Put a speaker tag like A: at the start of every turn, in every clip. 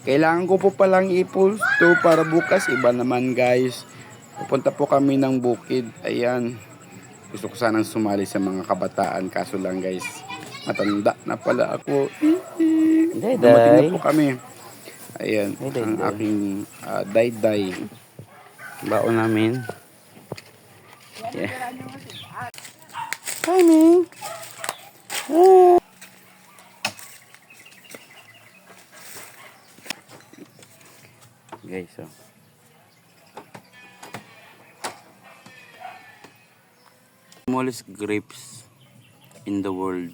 A: Kailangan ko po palang i-post to para bukas. Iba naman guys. Pupunta po kami ng bukid. Ayan. Gusto ko sanang sumali sa mga kabataan. Kaso lang guys, matanda na pala ako. Dumating na po kami. Ayan. Ang aking day-day. Baon namin. Yeah. Hi, Ming. Guys, so smallest grapes in the world.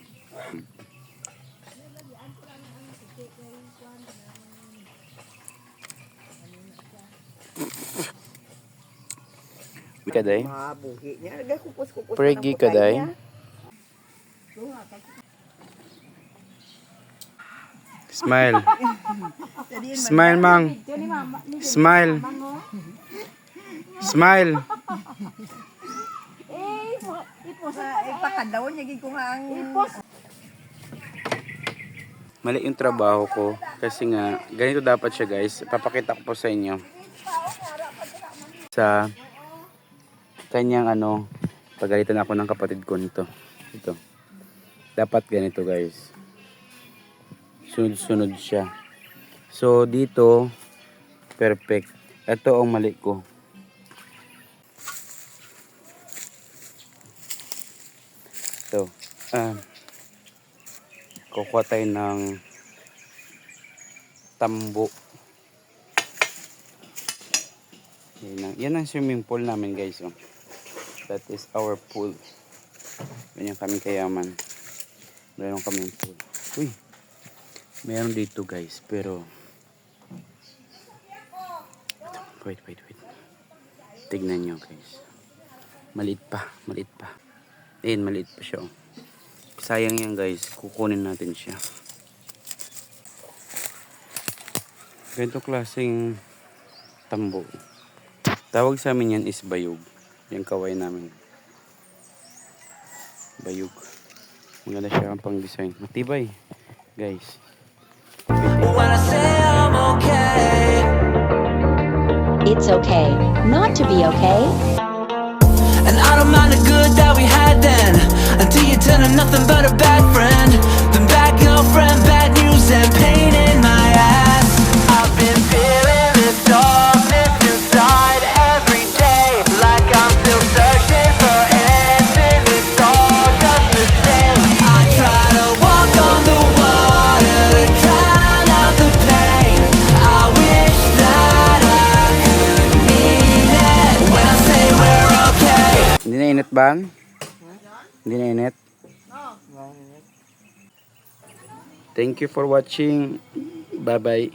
A: Kaday? Pergi kaday? Smile. Smile, Mang. Smile. Smile. Mali yung trabaho ko kasi nga ganito dapat siya guys. Papakita ko po sa inyo sa kanyang pagalitan ako ng kapatid ko nito. Ito. Dapat ganito guys. Sunod-sunod siya. So dito perfect. Ito ang mali ko. So, kukuha tayo ng tambo. Yan ang swimming pool namin guys. Oh. That is our pool. Ganyan kami kayaman. Meron kami pool. Uy! Meron dito guys. Pero wait. Tignan nyo guys. Maliit pa. Ayun, maliit pa siya. Oh. Sayang yan guys. Kukunin natin siya. Ganito klaseng tambo. Tawag sa amin yan is bayog. Yung kaway namin. Bayog. Maganda siya ang pang design. Matibay. Guys.
B: When I say I'm okay,
C: It's okay not to be okay.
B: and I don't mind the good that we had then, until you turn to nothing but a bad friend, then bad girlfriend, bad news and pain in my ass. I've been feeling this darkness inside every day, like I'm still searching for answers. It's all just the same. I try to walk on the water to drown out the pain. I wish that I could mean it when I say we're okay.
A: Hindi na init ba? Hindi na init? Thank you for watching. Bye-bye.